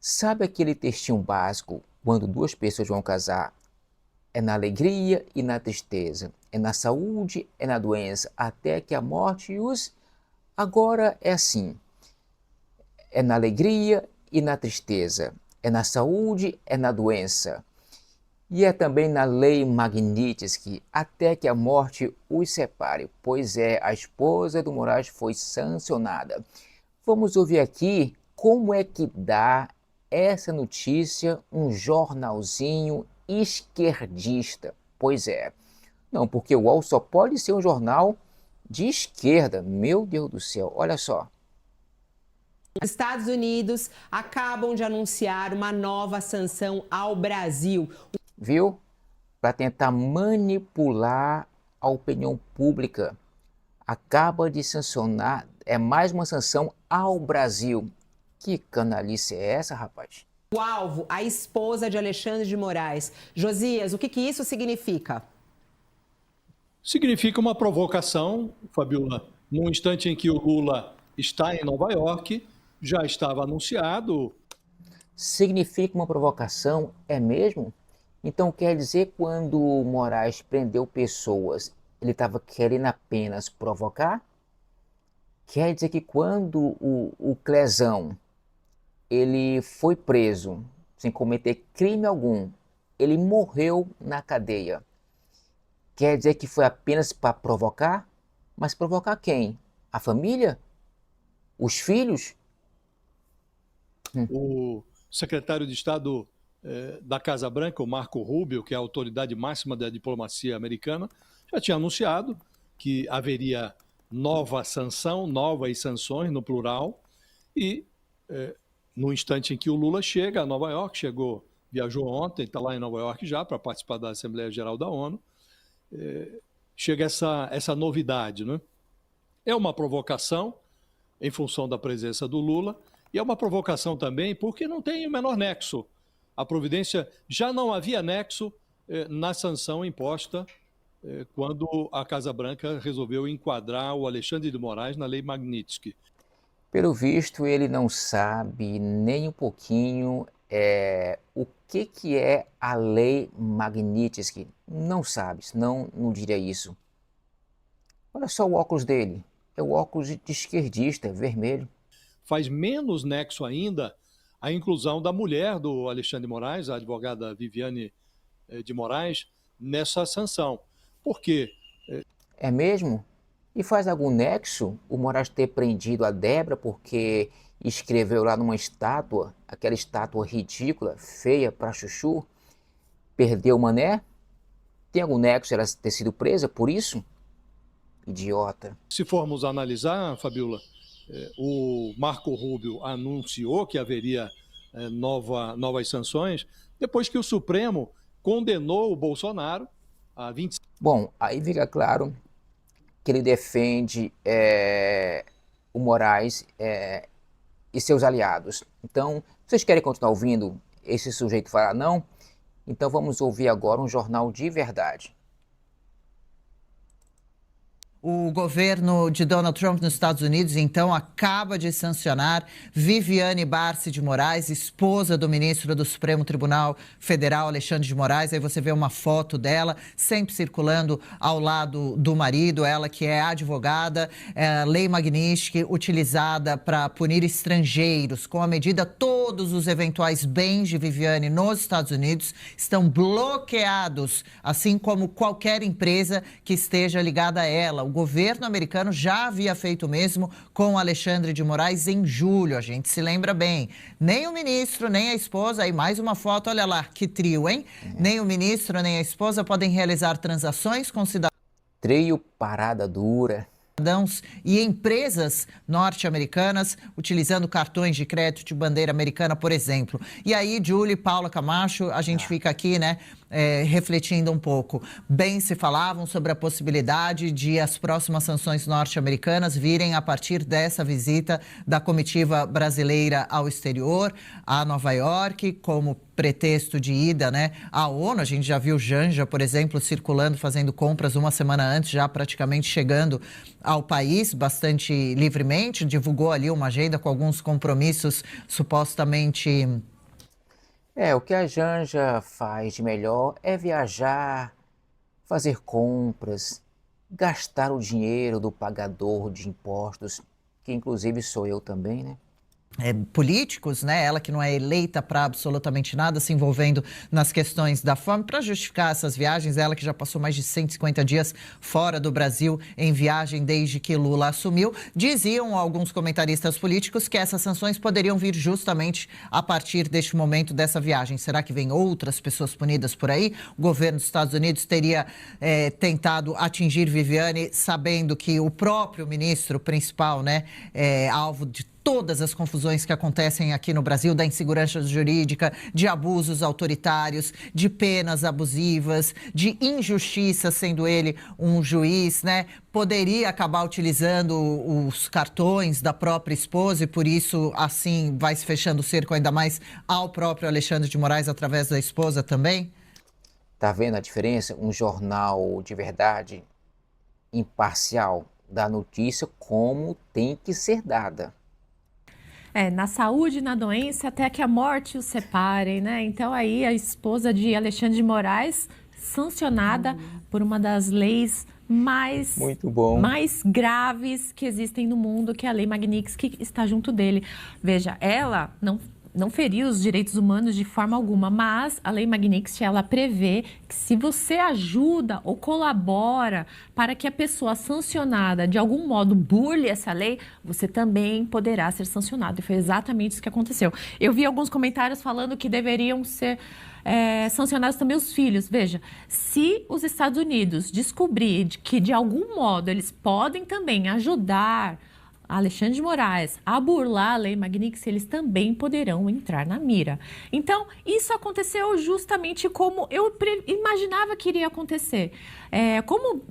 Sabe aquele textinho básico quando duas pessoas vão casar? É na alegria e na tristeza, é na saúde e na doença, até que a morte os... Agora é assim, é na alegria e na tristeza, é na saúde e na doença. E é também na lei Magnitsky, até que a morte os separe, pois a esposa do Moraes foi sancionada. Vamos ouvir aqui como é que dá essa notícia um jornalzinho esquerdista. Pois é, não, porque o UOL só pode ser um jornal de esquerda. Meu Deus do céu, olha só. Os Estados Unidos acabam de anunciar uma nova sanção ao Brasil. Viu? Para tentar manipular a opinião pública. Acaba de sancionar, é mais uma sanção ao Brasil. Que canalice é essa, rapaz? O alvo, a esposa de Alexandre de Moraes. Josias, o que isso significa? Significa uma provocação, Fabiola. No instante em que o Lula está em Nova York, já estava anunciado. Significa uma provocação, é mesmo? Então quer dizer quando o Moraes prendeu pessoas, ele estava querendo apenas provocar? Quer dizer que quando o Clezão ele foi preso sem cometer crime algum, ele morreu na cadeia. Quer dizer que foi apenas para provocar? Mas provocar quem? A família? Os filhos? O secretário de Estado da Casa Branca, o Marco Rubio, que é a autoridade máxima da diplomacia americana, já tinha anunciado que haveria nova sanção, novas sanções, no plural, e no instante em que o Lula chega a Nova York, viajou ontem, está lá em Nova York já para participar da Assembleia Geral da ONU, chega essa novidade, né? É uma provocação em função da presença do Lula e é uma provocação também porque não tem o menor nexo. A providência já não havia nexo na sanção imposta quando a Casa Branca resolveu enquadrar o Alexandre de Moraes na lei Magnitsky. Pelo visto, ele não sabe nem um pouquinho o que é a lei Magnitsky. Não sabe, senão não diria isso. Olha só o óculos dele. É o óculos de esquerdista, vermelho. Faz menos nexo ainda a inclusão da mulher do Alexandre de Moraes, a advogada Viviane de Moraes, nessa sanção. Por quê? É mesmo? E faz algum nexo o Moraes ter prendido a Débora porque escreveu lá numa estátua, aquela estátua ridícula, feia pra chuchu, perdeu o mané? Tem algum nexo ela ter sido presa por isso? Idiota. Se formos analisar, Fabiola, o Marco Rubio anunciou que haveria novas sanções depois que o Supremo condenou o Bolsonaro a 25. Bom, aí fica claro que ele defende o Moraes e seus aliados. Então, vocês querem continuar ouvindo esse sujeito falar não? Então vamos ouvir agora um jornal de verdade. O governo de Donald Trump nos Estados Unidos, então, acaba de sancionar Viviane Barsi de Moraes, esposa do ministro do Supremo Tribunal Federal, Alexandre de Moraes. Aí você vê uma foto dela, sempre circulando ao lado do marido, ela que é advogada, lei Magnitsky, utilizada para punir estrangeiros. Com a medida, todos os eventuais bens de Viviane nos Estados Unidos estão bloqueados, assim como qualquer empresa que esteja ligada a ela. O governo americano já havia feito o mesmo com Alexandre de Moraes em julho, a gente se lembra bem. Nem o ministro, nem a esposa, aí mais uma foto, olha lá, que trio, hein? Nem o ministro, nem a esposa podem realizar transações com cidadãos. Trio parada dura. E empresas norte-americanas utilizando cartões de crédito de bandeira americana, por exemplo. E aí, Júlia e Paula Camacho, a gente fica aqui, né, refletindo um pouco. Bem se falavam sobre a possibilidade de as próximas sanções norte-americanas virem a partir dessa visita da comitiva brasileira ao exterior, a Nova York, como pretexto de ida, né, à ONU. A gente já viu Janja, por exemplo, circulando, fazendo compras uma semana antes, já praticamente chegando ao país bastante livremente, divulgou ali uma agenda com alguns compromissos supostamente O que a Janja faz de melhor é viajar, fazer compras, gastar o dinheiro do pagador de impostos, que inclusive sou eu também, né? Políticos, né? Ela que não é eleita para absolutamente nada, se envolvendo nas questões da fome para justificar essas viagens. Ela que já passou mais de 150 dias fora do Brasil em viagem desde que Lula assumiu. Diziam alguns comentaristas políticos que essas sanções poderiam vir justamente a partir deste momento dessa viagem. Será que vem outras pessoas punidas por aí? O governo dos Estados Unidos teria tentado atingir Viviane, sabendo que o próprio ministro principal, né, é alvo de todas as confusões que acontecem aqui no Brasil, da insegurança jurídica, de abusos autoritários, de penas abusivas, de injustiça, sendo ele um juiz, né? Poderia acabar utilizando os cartões da própria esposa e por isso, assim, vai se fechando o cerco ainda mais ao próprio Alexandre de Moraes através da esposa também? Tá vendo a diferença? Um jornal de verdade, imparcial, dá notícia como tem que ser dada. Na saúde, na doença, até que a morte os separem, né? Então aí a esposa de Alexandre de Moraes, sancionada por uma das leis mais graves que existem no mundo, que é a Lei Magnitsky, que está junto dele. Veja, ela não feriu os direitos humanos de forma alguma, mas a Lei Magnitsky, ela prevê que se você ajuda ou colabora para que a pessoa sancionada de algum modo burle essa lei, você também poderá ser sancionado. E foi exatamente isso que aconteceu. Eu vi alguns comentários falando que deveriam ser sancionados também os filhos. Veja, se os Estados Unidos descobrir que de algum modo eles podem também ajudar Alexandre de Moraes a burlar a Lei Magnitsky, eles também poderão entrar na mira. Então, isso aconteceu justamente como eu imaginava que iria acontecer. Como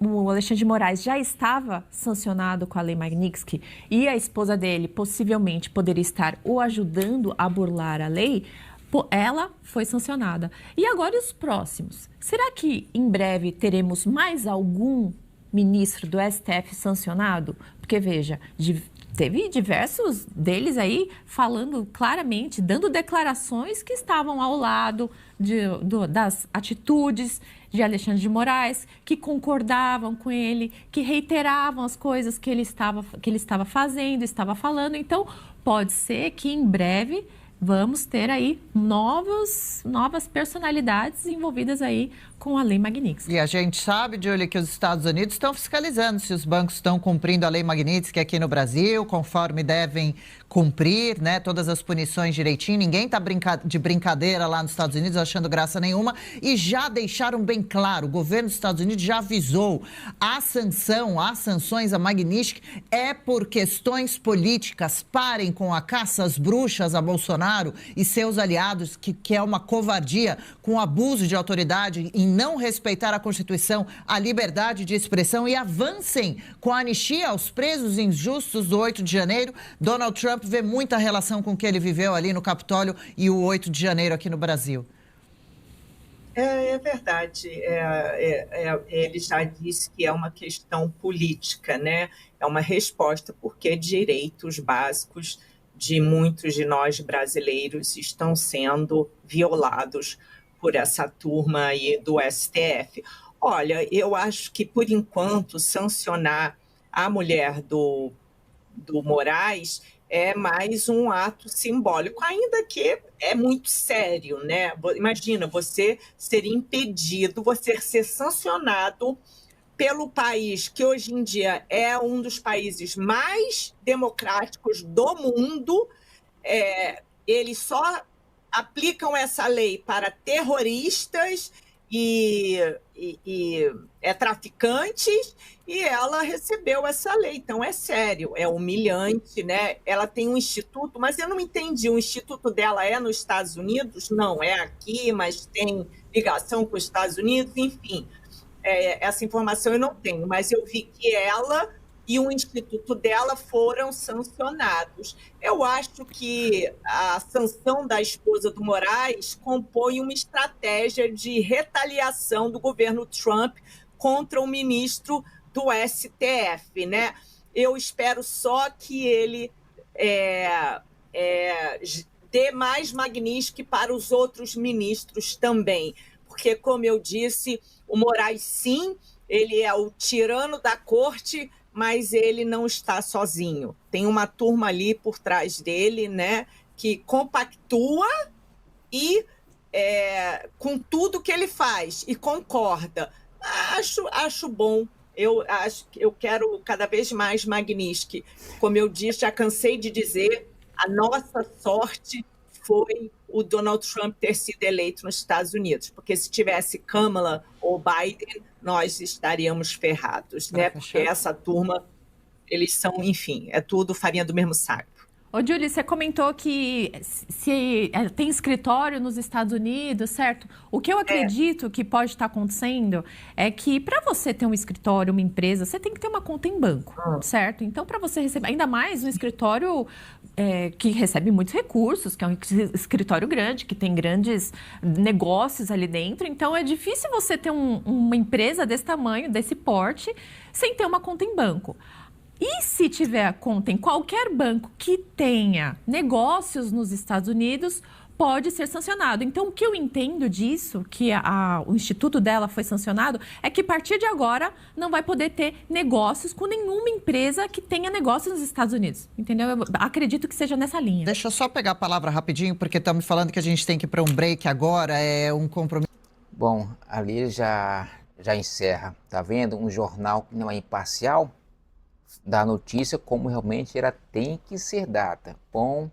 o Alexandre de Moraes já estava sancionado com a Lei Magnitsky e a esposa dele possivelmente poderia estar o ajudando a burlar a lei, ela foi sancionada. E agora os próximos? Será que em breve teremos mais algum ministro do STF sancionado? Porque, veja, teve diversos deles aí falando claramente, dando declarações que estavam ao lado das atitudes de Alexandre de Moraes, que concordavam com ele, que reiteravam as coisas que ele estava fazendo, estava falando. Então, pode ser que em breve vamos ter aí novas personalidades envolvidas aí com a Lei Magnitsky. E a gente sabe, Júlia, que os Estados Unidos estão fiscalizando se os bancos estão cumprindo a Lei Magnitsky aqui no Brasil, conforme devem cumprir, né? Todas as punições direitinho. Ninguém está de brincadeira lá nos Estados Unidos, achando graça nenhuma. E já deixaram bem claro, o governo dos Estados Unidos já avisou, as sanções a Magnitsky é por questões políticas. Parem com a caça às bruxas a Bolsonaro e seus aliados, que é uma covardia, com abuso de autoridade em não respeitar a Constituição, a liberdade de expressão, e avancem com a anistia aos presos injustos do 8 de janeiro. Donald Trump vê muita relação com o que ele viveu ali no Capitólio e o 8 de janeiro aqui no Brasil. É verdade. Ele já disse que é uma questão política, né? É uma resposta porque direitos básicos de muitos de nós brasileiros estão sendo violados por essa turma aí do STF. Olha, eu acho que, por enquanto, sancionar a mulher do Moraes é mais um ato simbólico, ainda que é muito sério, né? Imagina, você ser impedido, você ser sancionado pelo país que hoje em dia é um dos países mais democráticos do mundo. Eles só aplicam essa lei para terroristas e traficantes, e ela recebeu essa lei. Então, é sério, é humilhante, né? Ela tem um instituto, mas eu não entendi, o instituto dela é nos Estados Unidos? Não, é aqui, mas tem ligação com os Estados Unidos, enfim. Essa informação eu não tenho, mas eu vi que ela e o instituto dela foram sancionados. Eu acho que a sanção da esposa do Moraes compõe uma estratégia de retaliação do governo Trump contra o ministro do STF, né? Eu espero só que ele dê mais Magnitsky para os outros ministros também. Porque, como eu disse, o Moraes, sim, ele é o tirano da corte, mas ele não está sozinho. Tem uma turma ali por trás dele, né, que compactua e com tudo que ele faz e concorda. Acho bom. Eu quero cada vez mais Magnitsky. Como eu disse, já cansei de dizer, a nossa sorte foi o Donald Trump ter sido eleito nos Estados Unidos, porque se tivesse Kamala ou Biden, nós estaríamos ferrados, né? Porque essa turma, eles são, enfim, é tudo farinha do mesmo saco. Ô, Julie, você comentou que tem escritório nos Estados Unidos, certo? O que eu acredito que pode estar acontecendo é que para você ter um escritório, uma empresa, você tem que ter uma conta em banco, certo? Então, para você receber, ainda mais um escritório que recebe muitos recursos, que é um escritório grande, que tem grandes negócios ali dentro, então é difícil você ter uma empresa desse tamanho, desse porte, sem ter uma conta em banco. E se tiver a conta em qualquer banco que tenha negócios nos Estados Unidos, pode ser sancionado. Então, o que eu entendo disso, que o instituto dela foi sancionado, é que a partir de agora não vai poder ter negócios com nenhuma empresa que tenha negócios nos Estados Unidos. Entendeu? Eu acredito que seja nessa linha. Deixa eu só pegar a palavra rapidinho, porque estão me falando que a gente tem que ir para um break agora, é um compromisso. Bom, ali já encerra. Tá vendo? Um jornal que não é imparcial, da notícia como realmente ela tem que ser dada. Bom,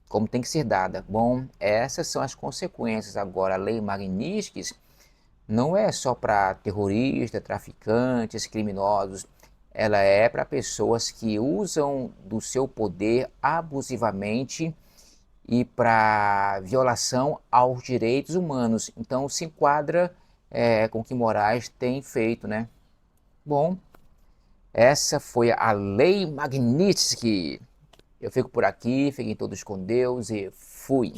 como tem que ser dada. Bom, essas são as consequências. Agora, a lei Magnitsky não é só para terroristas, traficantes, criminosos. Ela é para pessoas que usam do seu poder abusivamente e para violação aos direitos humanos. Então, se enquadra com o que Moraes tem feito, né? Bom, essa foi a lei Magnitsky. Eu fico por aqui, fiquem todos com Deus e fui.